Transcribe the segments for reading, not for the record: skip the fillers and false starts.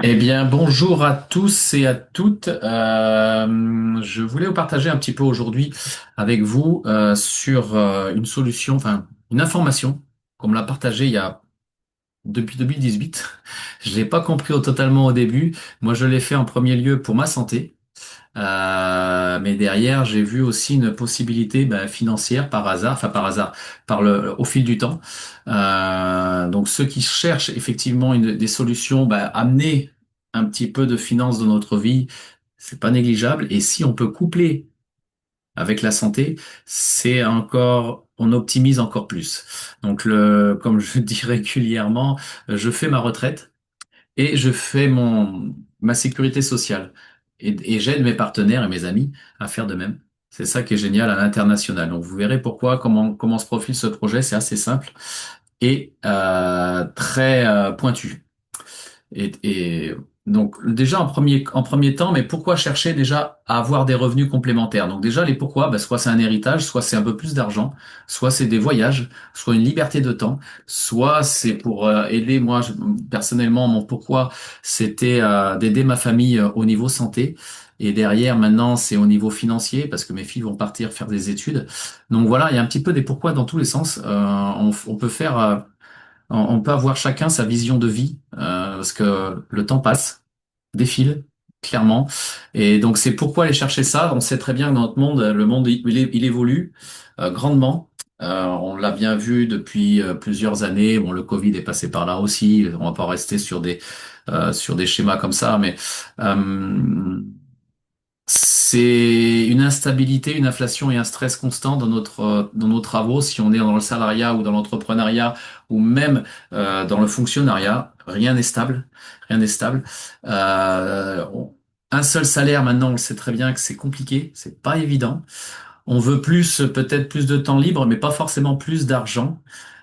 Eh bien, bonjour à tous et à toutes. Je voulais vous partager un petit peu aujourd'hui avec vous sur une solution, enfin une information qu'on me l'a partagée il y a depuis 2018. Je l'ai pas compris totalement au début. Moi, je l'ai fait en premier lieu pour ma santé. Mais derrière, j'ai vu aussi une possibilité financière par hasard, enfin par hasard, au fil du temps. Donc ceux qui cherchent effectivement des solutions, amener un petit peu de finances dans notre vie, c'est pas négligeable. Et si on peut coupler avec la santé, c'est encore, on optimise encore plus. Donc comme je dis régulièrement, je fais ma retraite et je fais ma sécurité sociale. Et j'aide mes partenaires et mes amis à faire de même. C'est ça qui est génial à l'international. Donc vous verrez pourquoi, comment se profile ce projet. C'est assez simple et très pointu. Et donc déjà en premier temps, mais pourquoi chercher déjà à avoir des revenus complémentaires? Donc déjà les pourquoi, soit c'est un héritage, soit c'est un peu plus d'argent, soit c'est des voyages, soit une liberté de temps, soit c'est pour aider moi personnellement mon pourquoi c'était d'aider ma famille au niveau santé. Et derrière, maintenant, c'est au niveau financier parce que mes filles vont partir faire des études. Donc voilà, il y a un petit peu des pourquoi dans tous les sens. On peut faire on peut avoir chacun sa vision de vie, parce que le temps passe, défile, clairement. Et donc c'est pourquoi aller chercher ça. On sait très bien que dans notre monde, le monde il évolue grandement. On l'a bien vu depuis plusieurs années. Bon, le Covid est passé par là aussi. On va pas rester sur des schémas comme ça, mais euh, c'est une instabilité, une inflation et un stress constant dans nos travaux, si on est dans le salariat ou dans l'entrepreneuriat ou même dans le fonctionnariat, rien n'est stable, rien n'est stable. Euh, on- un seul salaire, maintenant, on le sait très bien que c'est compliqué, c'est pas évident. On veut plus, peut-être plus de temps libre, mais pas forcément plus d'argent.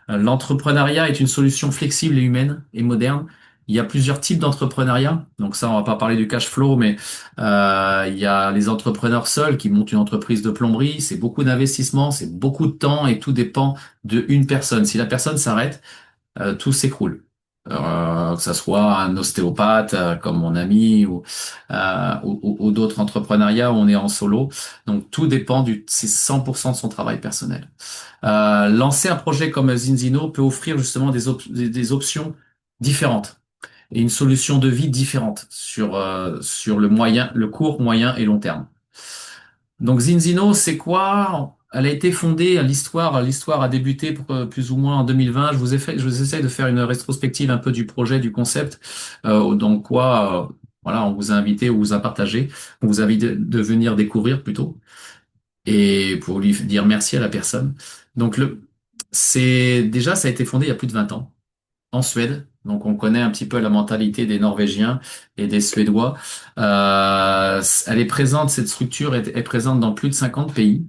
L'entrepreneuriat est une solution flexible et humaine et moderne. Il y a plusieurs types d'entrepreneuriat. Donc ça, on va pas parler du cash flow, mais il y a les entrepreneurs seuls qui montent une entreprise de plomberie. C'est beaucoup d'investissement, c'est beaucoup de temps et tout dépend de une personne. Si la personne s'arrête, tout s'écroule. Que ça soit un ostéopathe comme mon ami ou d'autres entrepreneuriats où on est en solo. Donc tout dépend c'est 100% de son travail personnel. Lancer un projet comme Zinzino peut offrir justement des options différentes et une solution de vie différente sur le court, moyen et long terme. Donc Zinzino, c'est quoi? Elle a été fondée, l'histoire a débuté plus ou moins en 2020. Je vous essaye de faire une rétrospective un peu du projet, du concept, donc quoi, voilà, on vous a invité ou vous a partagé, on vous a invité de venir découvrir plutôt, et pour lui dire merci à la personne. Donc ça a été fondé il y a plus de 20 ans en Suède. Donc on connaît un petit peu la mentalité des Norvégiens et des Suédois. Elle est présente, cette structure est présente dans plus de 50 pays.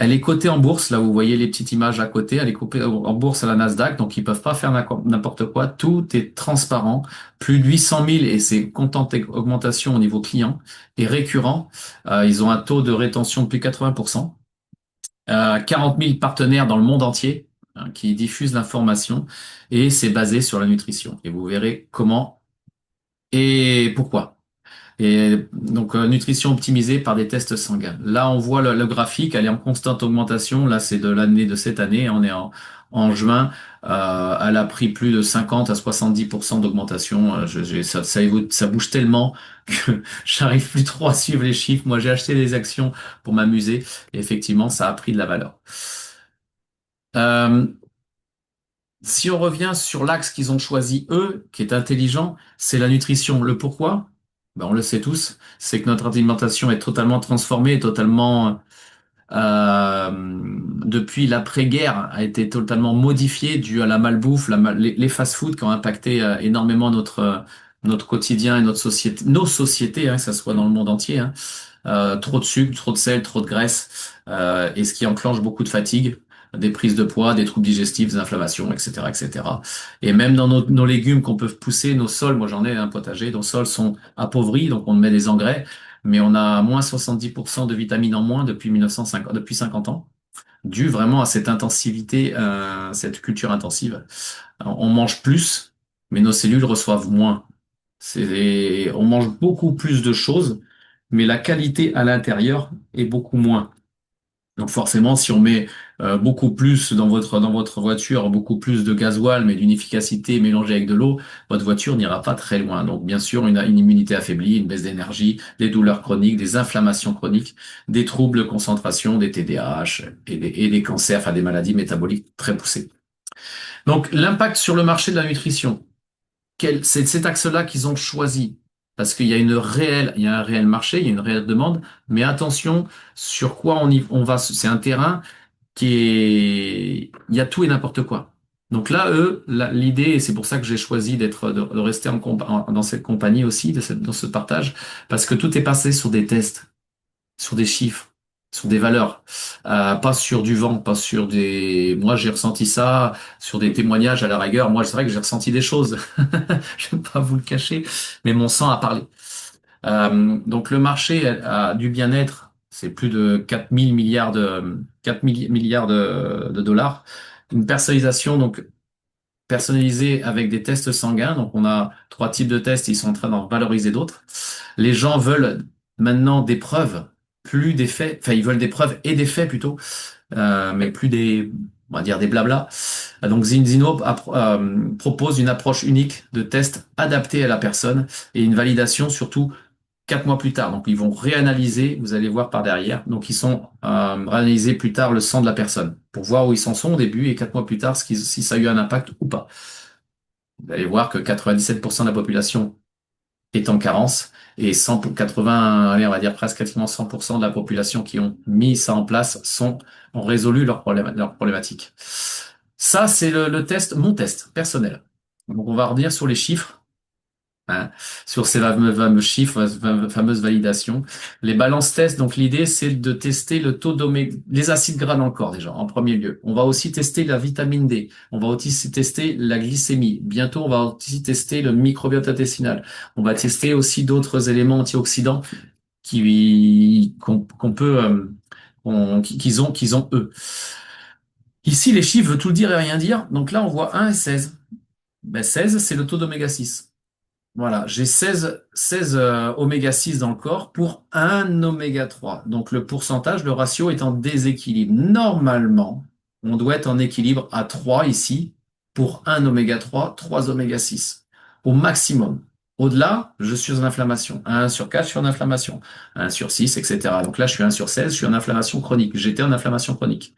Elle est cotée en bourse, là vous voyez les petites images à côté, elle est cotée en bourse à la Nasdaq, donc ils peuvent pas faire n'importe quoi, tout est transparent, plus de 800 000 et c'est constante augmentation au niveau client et récurrent. Ils ont un taux de rétention de plus de 80%. 40 000 partenaires dans le monde entier qui diffusent l'information et c'est basé sur la nutrition. Et vous verrez comment et pourquoi. Et donc nutrition optimisée par des tests sanguins. Là, on voit le graphique, elle est en constante augmentation. Là, c'est de cette année. On est en juin. Elle a pris plus de 50 à 70% d'augmentation. Ça bouge tellement que j'arrive plus trop à suivre les chiffres. Moi, j'ai acheté des actions pour m'amuser. Et effectivement, ça a pris de la valeur. Euh, Si on revient sur l'axe qu'ils ont choisi eux, qui est intelligent, c'est la nutrition. Le pourquoi? On le sait tous, c'est que notre alimentation est totalement transformée, totalement depuis l'après-guerre a été totalement modifiée dû à la malbouffe, les fast-foods qui ont impacté énormément notre quotidien et notre société, nos sociétés, hein, que ça soit dans le monde entier. Hein. Trop de sucre, trop de sel, trop de graisse, et ce qui enclenche beaucoup de fatigue, des prises de poids, des troubles digestifs, des inflammations, etc., etc. Et même dans nos légumes qu'on peut pousser, nos sols, moi j'en ai un potager, nos sols sont appauvris, donc on met des engrais, mais on a moins 70% de vitamines en moins depuis 1950, depuis 50 ans, dû vraiment à cette intensivité, cette culture intensive. Alors, on mange plus, mais nos cellules reçoivent moins. On mange beaucoup plus de choses, mais la qualité à l'intérieur est beaucoup moins. Donc forcément, si on met beaucoup plus dans votre voiture, beaucoup plus de gasoil, mais d'une efficacité mélangée avec de l'eau, votre voiture n'ira pas très loin. Donc bien sûr, une immunité affaiblie, une baisse d'énergie, des douleurs chroniques, des inflammations chroniques, des troubles de concentration, des TDAH et des cancers, enfin des maladies métaboliques très poussées. Donc l'impact sur le marché de la nutrition, c'est cet axe-là qu'ils ont choisi. Parce qu'il y a il y a un réel marché, il y a une réelle demande, mais attention sur quoi on va. C'est un terrain il y a tout et n'importe quoi. Donc là, l'idée, et c'est pour ça que j'ai choisi de rester dans cette compagnie aussi, dans ce partage, parce que tout est passé sur des tests, sur des chiffres, sur des valeurs, pas sur du vent, pas sur moi j'ai ressenti ça, sur des témoignages à la rigueur. Moi, c'est vrai que j'ai ressenti des choses. Je vais pas vous le cacher, mais mon sang a parlé. Donc le marché du bien-être, c'est plus de 4 000 milliards de dollars. Une personnalisation donc personnalisée avec des tests sanguins. Donc on a trois types de tests, ils sont en train d'en valoriser d'autres. Les gens veulent maintenant des preuves, plus des faits. Enfin, ils veulent des preuves et des faits plutôt, mais plus on va dire des blabla. Donc Zinzino propose une approche unique de test adapté à la personne et une validation surtout 4 mois plus tard. Donc, ils vont réanalyser, vous allez voir par derrière. Donc, ils sont réanalyser plus tard le sang de la personne pour voir où ils s'en sont au début et 4 mois plus tard, si ça a eu un impact ou pas. Vous allez voir que 97% de la population est en carence et 80, allez, on va dire presque quasiment 100% de la population qui ont mis ça en place ont résolu leur problématique. Ça, c'est le test, mon test personnel. Donc, on va revenir sur les chiffres. Hein, sur ces fameux chiffres, fameuses validations. Les balances tests, donc l'idée, c'est de tester le taux d'oméga, les acides gras dans le corps déjà, en premier lieu. On va aussi tester la vitamine D. On va aussi tester la glycémie. Bientôt, on va aussi tester le microbiote intestinal. On va tester aussi d'autres éléments antioxydants qu'on peut, qu'ils ont eux. Ici, les chiffres veulent tout dire et rien dire. Donc là, on voit 1 et 16. Ben, 16, c'est le taux d'oméga 6. Voilà, j'ai 16 oméga 6 dans le corps pour un oméga 3. Donc le pourcentage, le ratio est en déséquilibre. Normalement, on doit être en équilibre à 3 ici pour un oméga 3, 3 oméga 6 au maximum. Au-delà, je suis en inflammation. 1 sur 4, je suis en inflammation. 1 sur 6, etc. Donc là, je suis 1 sur 16, je suis en inflammation chronique. J'étais en inflammation chronique.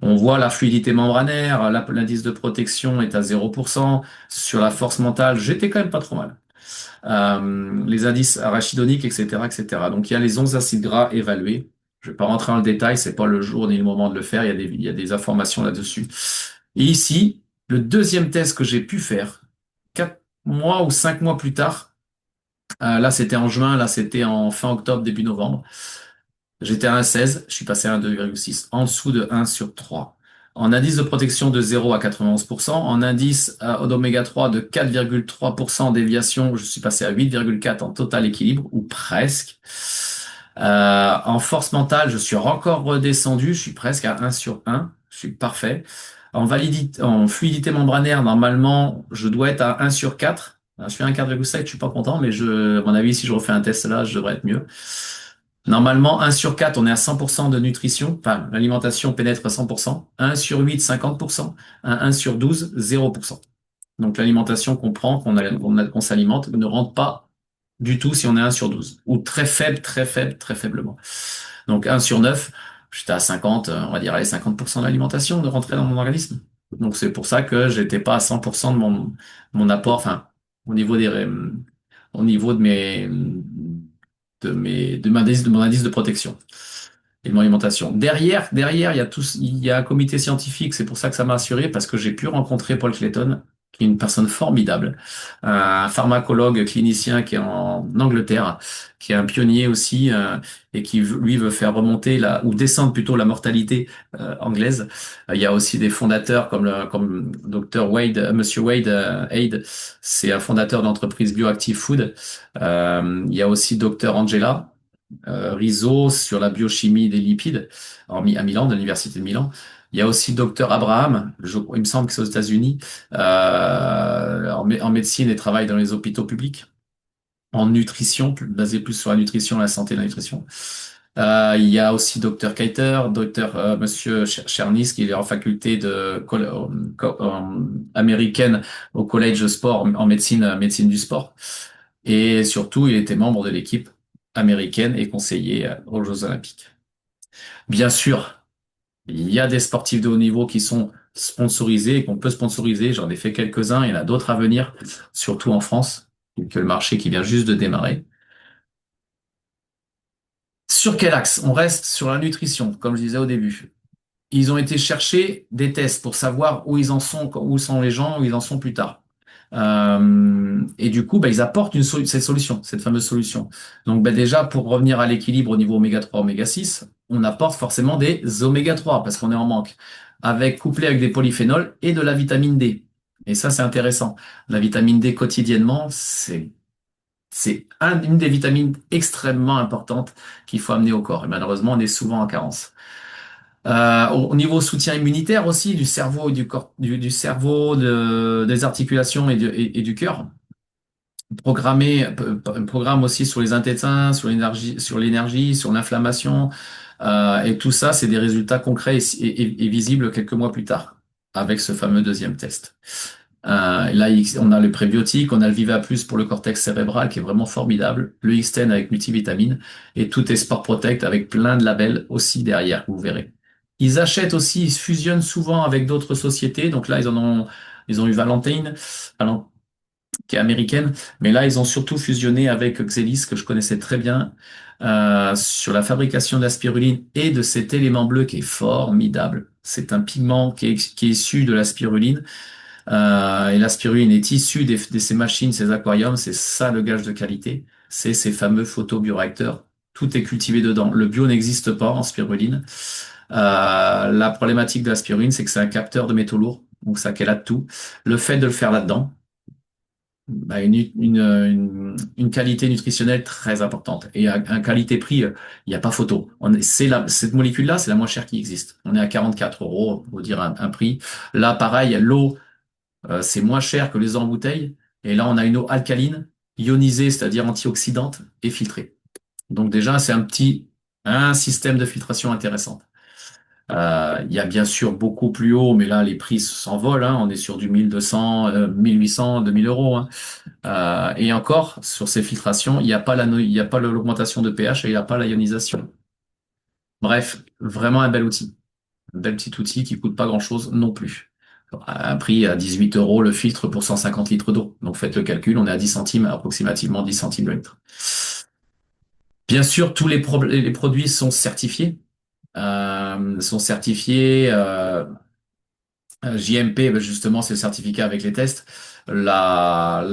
On voit la fluidité membranaire, l'indice de protection est à 0%. Sur la force mentale, j'étais quand même pas trop mal. Les indices arachidoniques, etc., etc. Donc il y a les 11 acides gras évalués. Je vais pas rentrer dans le détail, c'est pas le jour ni le moment de le faire. Il y a des informations là-dessus. Et ici, le deuxième test que j'ai pu faire, 4 mois ou 5 mois plus tard, là c'était en juin, là c'était en fin octobre, début novembre. J'étais à 1,16, je suis passé à 2,6, en dessous de 1 sur 3. En indice de protection de 0 à 91%, en indice d'oméga 3 de 4,3% déviation, je suis passé à 8,4 en total équilibre, ou presque. En force mentale, je suis encore redescendu, je suis presque à 1 sur 1, je suis parfait. En fluidité membranaire, normalement, je dois être à 1 sur 4. Je suis à 4,7, je suis pas content, mais à mon avis, si je refais un test là, je devrais être mieux. Normalement, 1 sur 4, on est à 100% de nutrition. Enfin, l'alimentation pénètre à 100%. 1 sur 8, 50%. 1 sur 12, 0%. Donc l'alimentation qu'on prend, qu'on s'alimente, ne rentre pas du tout si on est 1 sur 12. Ou très faible, très faible, très faiblement. Donc 1 sur 9, j'étais à 50, on va dire, allez, 50% de l'alimentation de rentrer dans mon organisme. Donc c'est pour ça que j'étais pas à 100% de mon apport, enfin, au niveau au niveau de mon indice de protection et de mon alimentation. Derrière, il y a un comité scientifique. C'est pour ça que ça m'a assuré parce que j'ai pu rencontrer Paul Clayton, qui est une personne formidable, un pharmacologue clinicien qui est en Angleterre, qui est un pionnier aussi, et qui lui veut faire remonter ou descendre plutôt la mortalité anglaise. Il y a aussi des fondateurs comme Dr Wade, Monsieur Wade Aid, c'est un fondateur d'entreprise Bioactive Food. Il y a aussi Dr Angela Rizzo sur la biochimie des lipides à Milan, de l'université de Milan. Il y a aussi Dr Abraham, il me semble que c'est aux États-Unis, en médecine et travaille dans les hôpitaux publics. en nutrition, basé plus sur la nutrition, la santé et la nutrition. Il y a aussi Dr Keiter, Dr Monsieur Chernis, qui est en faculté américaine au Collège de Sport en médecine, médecine du sport. Et surtout, il était membre de l'équipe américaine et conseiller aux Jeux Olympiques. Bien sûr, il y a des sportifs de haut niveau qui sont sponsorisés et qu'on peut sponsoriser. J'en ai fait quelques-uns. Il y en a d'autres à venir, surtout en France, que le marché qui vient juste de démarrer. Sur quel axe? On reste sur la nutrition, comme je disais au début. Ils ont été chercher des tests pour savoir où ils en sont, où sont les gens, où ils en sont plus tard. Et du coup, bah, ils apportent cette solution, cette fameuse solution. Donc, bah, déjà, pour revenir à l'équilibre au niveau oméga 3, oméga 6, on apporte forcément des oméga 3 parce qu'on est en manque, couplé avec des polyphénols et de la vitamine D. Et ça, c'est intéressant. La vitamine D quotidiennement, une des vitamines extrêmement importantes qu'il faut amener au corps. Et malheureusement, on est souvent en carence. Au niveau soutien immunitaire aussi, du cerveau, du corps, du cerveau, des articulations et du cœur. Programme aussi sur les intestins, sur l'énergie, sur l'inflammation. Et tout ça, c'est des résultats concrets et visibles quelques mois plus tard, avec ce fameux deuxième test. Là, on a le prébiotique, on a le Viva Plus pour le cortex cérébral qui est vraiment formidable, le X10 avec multivitamine et tout est Sport Protect avec plein de labels aussi derrière, vous verrez. Ils achètent aussi, ils se fusionnent souvent avec d'autres sociétés. Donc là, ils ont eu Valentine, qui est américaine, mais là, ils ont surtout fusionné avec Xelis, que je connaissais très bien, sur la fabrication d'aspiruline et de cet élément bleu qui est formidable. C'est un pigment qui est issu de la spiruline et la spiruline est issue de ces machines, ces aquariums. C'est ça le gage de qualité. C'est ces fameux photobioréacteurs. Tout est cultivé dedans. Le bio n'existe pas en spiruline. La problématique de la spiruline, c'est que c'est un capteur de métaux lourds. Donc ça chélate tout. Le fait de le faire là-dedans, bah, une qualité nutritionnelle très importante. Et un qualité-prix, il n'y a pas photo. Cette molécule-là, c'est la moins chère qui existe. On est à 44 euros, pour dire un prix. Là, pareil, l'eau, c'est moins cher que les eaux en bouteille. Et là, on a une eau alcaline, ionisée, c'est-à-dire antioxydante et filtrée. Donc déjà, c'est un système de filtration intéressant. Il y a bien sûr beaucoup plus haut, mais là, les prix s'envolent, hein. On est sur du 1200, 1800, 2000 euros, hein. Et encore, sur ces filtrations, il y a pas l'augmentation de pH et il n'y a pas la ionisation. Bref, vraiment un bel outil. Un bel petit outil qui coûte pas grand-chose non plus. Un prix à 18 euros le filtre pour 150 litres d'eau. Donc faites le calcul, on est à 10 centimes, approximativement 10 centimes le litre. Bien sûr, tous les produits sont certifiés. JMP, ben, justement, c'est le certificat avec les tests. La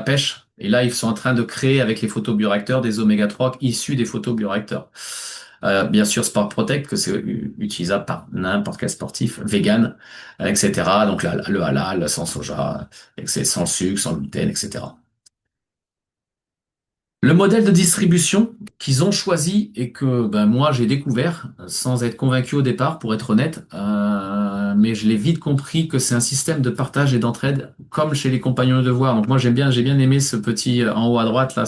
pêche. Et là, ils sont en train de créer avec les photobioréacteurs des oméga 3 issus des photobioréacteurs. Bien sûr, Sport Protect, que c'est utilisable par n'importe quel sportif, vegan, etc. Donc le halal, sans soja, sans sucre, sans gluten, etc. Le modèle de distribution qu'ils ont choisi et que ben, moi j'ai découvert sans être convaincu au départ, pour être honnête, mais je l'ai vite compris que c'est un système de partage et d'entraide comme chez les compagnons de devoir. Donc moi j'ai bien aimé ce petit en haut à droite là,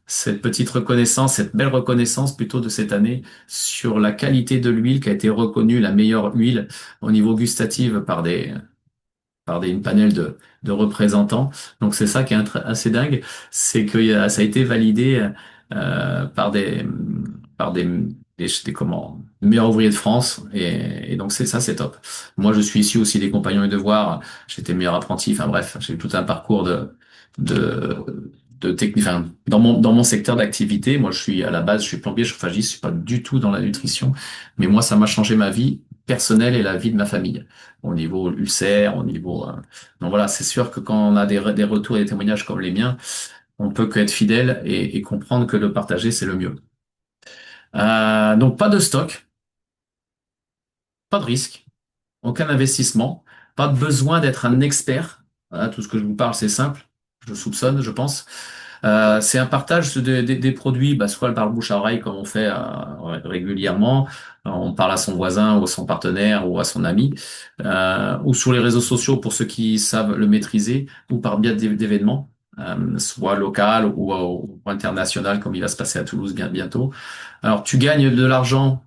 cette petite reconnaissance, cette belle reconnaissance plutôt de cette année sur la qualité de l'huile qui a été reconnue la meilleure huile au niveau gustatif une panel de représentants. Donc c'est ça qui est assez dingue, c'est que ça a été validé par des meilleurs ouvriers de France et donc c'est ça, c'est top. Moi je suis issu aussi des compagnons et devoirs, j'étais meilleur apprenti, enfin bref, j'ai eu tout un parcours de de technique, enfin, dans mon secteur d'activité. Moi je suis à la base, je suis plombier chauffagiste, je suis pas du tout dans la nutrition, mais moi ça m'a changé ma vie personnelle et la vie de ma famille au niveau ulcère, au niveau. Donc voilà, c'est sûr que quand on a des retours et des témoignages comme les miens, on peut que être fidèle et comprendre que le partager, c'est le mieux. Donc pas de stock, pas de risque, aucun investissement, pas besoin d'être un expert. Voilà, tout ce que je vous parle, c'est simple. Je soupçonne, je pense. C'est un partage des produits, bah, soit par le bouche à oreille, comme on fait régulièrement. On parle à son voisin ou à son partenaire ou à son ami, ou sur les réseaux sociaux pour ceux qui savent le maîtriser, ou par biais d'événements. soit local ou international, comme il va se passer à Toulouse bien bientôt. Alors, tu gagnes de l'argent,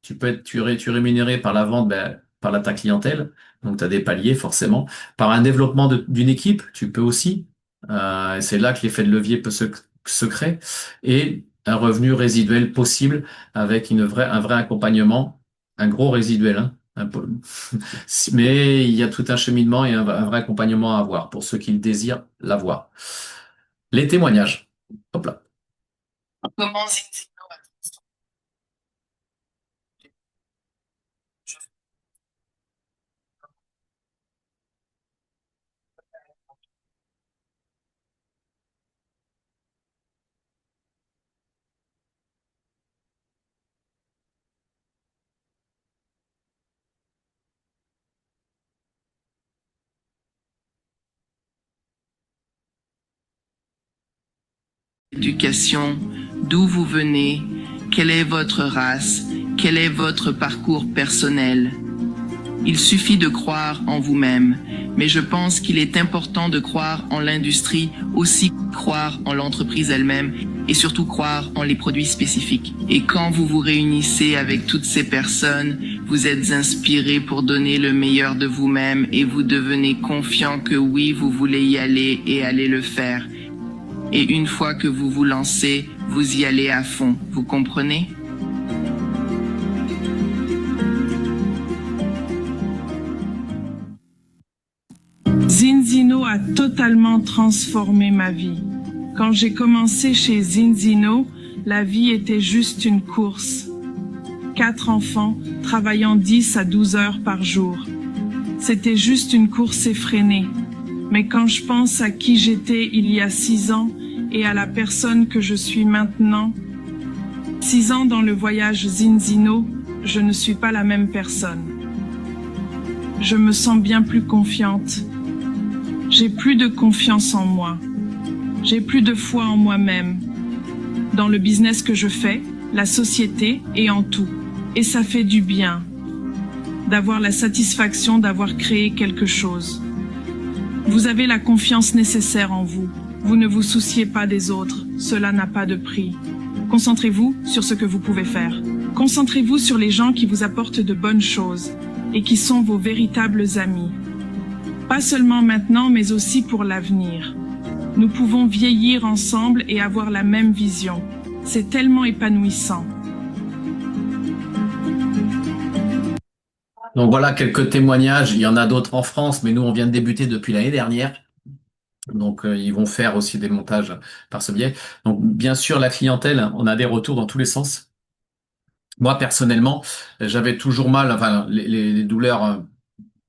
tu es rémunéré par la vente, ben, ta clientèle, donc tu as des paliers forcément. Par un développement d'une équipe, tu peux aussi. Et c'est là que l'effet de levier peut se créer. Et un revenu résiduel possible avec un vrai accompagnement, un gros résiduel, hein, un peu. Mais il y a tout un cheminement et un vrai accompagnement à avoir pour ceux qui le désirent l'avoir. Les témoignages. Hop là. Comment éducation, d'où vous venez, quelle est votre race, quel est votre parcours personnel. Il suffit de croire en vous-même, mais je pense qu'il est important de croire en l'industrie, aussi croire en l'entreprise elle-même et surtout croire en les produits spécifiques. Et quand vous vous réunissez avec toutes ces personnes, vous êtes inspiré pour donner le meilleur de vous-même et vous devenez confiant que oui, vous voulez y aller et aller le faire. Et une fois que vous vous lancez, vous y allez à fond. Vous comprenez? Zinzino a totalement transformé ma vie. Quand j'ai commencé chez Zinzino, la vie était juste une course. 4 enfants travaillant 10 à 12 heures par jour. C'était juste une course effrénée. Mais quand je pense à qui j'étais il y a 6 ans et à la personne que je suis maintenant, 6 ans dans le voyage Zinzino, je ne suis pas la même personne. Je me sens bien plus confiante. J'ai plus de confiance en moi. J'ai plus de foi en moi-même, dans le business que je fais, la société et en tout. Et ça fait du bien d'avoir la satisfaction d'avoir créé quelque chose. Vous avez la confiance nécessaire en vous. Vous ne vous souciez pas des autres. Cela n'a pas de prix. Concentrez-vous sur ce que vous pouvez faire. Concentrez-vous sur les gens qui vous apportent de bonnes choses et qui sont vos véritables amis. Pas seulement maintenant, mais aussi pour l'avenir. Nous pouvons vieillir ensemble et avoir la même vision. C'est tellement épanouissant. Donc voilà quelques témoignages. Il y en a d'autres en France, mais nous, on vient de débuter depuis l'année dernière. Donc, ils vont faire aussi des montages par ce biais. Donc, bien sûr, la clientèle, on a des retours dans tous les sens. Moi, personnellement, j'avais toujours mal, enfin, les douleurs,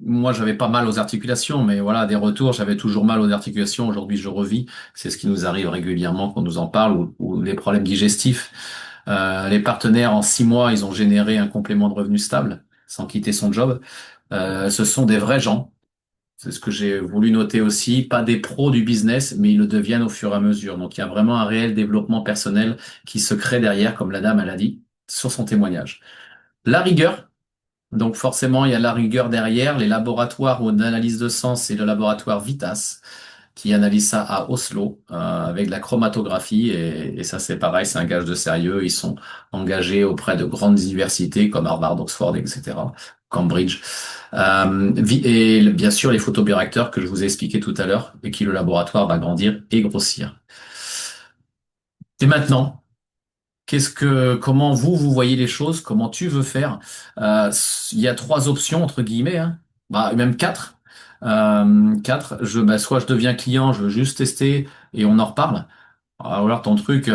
moi, j'avais pas mal aux articulations, mais voilà, des retours, j'avais toujours mal aux articulations. Aujourd'hui, je revis. C'est ce qui nous arrive régulièrement quand on nous en parle, ou les problèmes digestifs. Les partenaires, en 6 mois, ils ont généré un complément de revenu stable, sans quitter son job. Ce sont des vrais gens. C'est ce que j'ai voulu noter aussi. Pas des pros du business, mais ils le deviennent au fur et à mesure. Donc, il y a vraiment un réel développement personnel qui se crée derrière, comme la dame, elle a dit, sur son témoignage. La rigueur. Donc, forcément, il y a la rigueur derrière. Les laboratoires d'analyse de sang, c'est le laboratoire Vitas qui analyse ça à Oslo avec de la chromatographie et ça c'est pareil, c'est un gage de sérieux. Ils sont engagés auprès de grandes universités comme Harvard, Oxford, etc., Cambridge. Et bien sûr les photobioréacteurs que je vous ai expliqué tout à l'heure et qui le laboratoire va grandir et grossir. Et maintenant, comment vous voyez les choses, comment tu veux faire? Il y a 3 options entre guillemets, hein. Bah, même 4. 4. Soit je deviens client, je veux juste tester et on en reparle. Alors ton truc,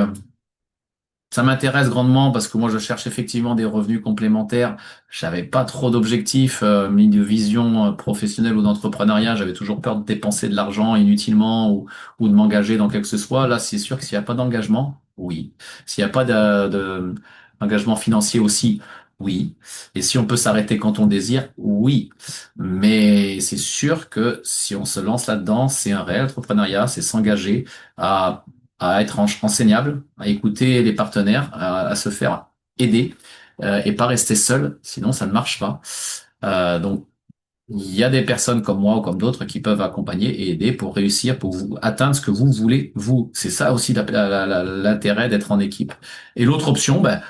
ça m'intéresse grandement parce que moi je cherche effectivement des revenus complémentaires. J'avais pas trop d'objectifs, ni de vision professionnelle ou d'entrepreneuriat. J'avais toujours peur de dépenser de l'argent inutilement ou de m'engager dans quelque que ce soit. Là, c'est sûr que s'il n'y a pas d'engagement, oui. S'il n'y a pas d'engagement financier aussi, oui. Et si on peut s'arrêter quand on le désire, oui. Mais c'est sûr que si on se lance là-dedans, c'est un réel entrepreneuriat, c'est s'engager à être enseignable, à écouter les partenaires, à se faire aider et pas rester seul, sinon ça ne marche pas. Donc Il y a des personnes comme moi ou comme d'autres qui peuvent accompagner et aider pour réussir, pour vous atteindre ce que vous voulez, vous. C'est ça aussi l'intérêt d'être en équipe. Et l'autre option, ben,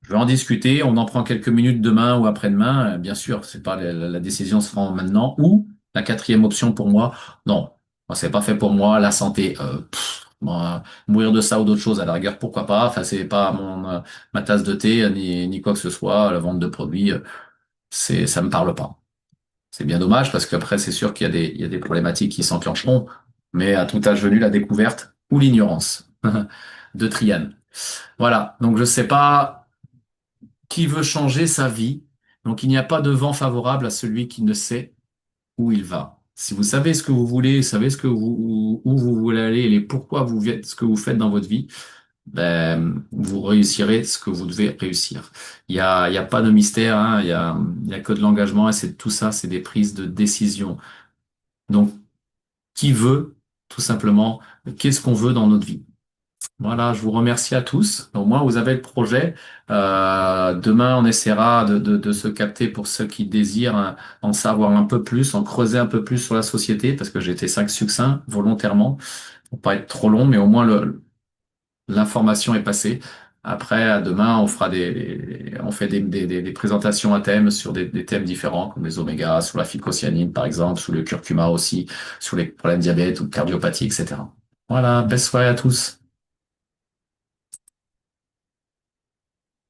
je vais en discuter, on en prend quelques minutes demain ou après-demain. Bien sûr, c'est pas la décision se prend maintenant. Ou la quatrième option pour moi, non, moi, c'est pas fait pour moi. La santé, moi, mourir de ça ou d'autre chose, à la rigueur, pourquoi pas. Enfin, c'est pas ma tasse de thé ni quoi que ce soit. La vente de produits, ça me parle pas. C'est bien dommage parce qu'après, c'est sûr qu'il y a des problématiques qui s'enclencheront. Mais à tout âge venu, la découverte ou l'ignorance de Triane. Voilà. Donc, je sais pas qui veut changer sa vie. Donc il n'y a pas de vent favorable à celui qui ne sait où il va. Si vous savez ce que vous voulez, savez où vous voulez aller et les pourquoi vous faites ce que vous faites dans votre vie, ben, vous réussirez ce que vous devez réussir. Il y a pas de mystère, hein, il y a que de l'engagement et c'est tout ça, c'est des prises de décision. Donc, qui veut, tout simplement, qu'est-ce qu'on veut dans notre vie? Voilà, je vous remercie à tous. Au moins, vous avez le projet. Demain, on essaiera de se capter pour ceux qui désirent en savoir un peu plus, en creuser un peu plus sur la société, parce que j'ai été cinq succinct volontairement, pour pas être trop long, mais au moins l'information est passée. Après, à demain, on fait des présentations à thème sur des thèmes différents, comme les omégas, sur la phycocyanine, par exemple, sur le curcuma aussi, sur les problèmes de diabète ou de cardiopathie, etc. Voilà, belle soirée à tous.